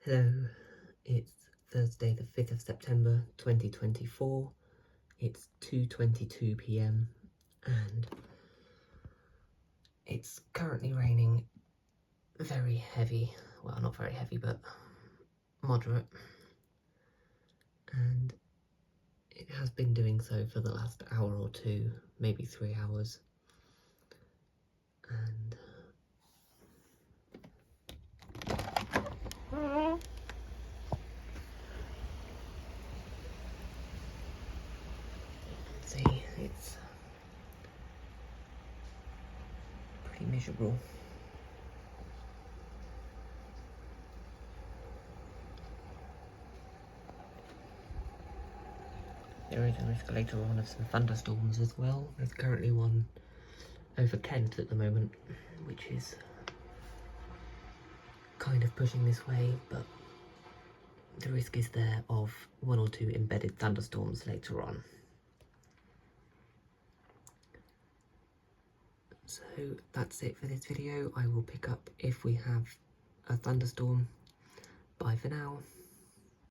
Hello, it's Thursday the 5th of September 2024, it's 2:22 p.m. and it's currently raining very heavy, well not very heavy but moderate, and it has been doing so for the last hour or two, maybe 3 hours, and see, it's pretty miserable. There is a risk later on of some thunderstorms as well. There's currently one over Kent at the moment, which is kind of pushing this way, but the risk is there of 1 or 2 embedded thunderstorms later on. So that's it for this video. I will pick up if we have a thunderstorm. Bye for now.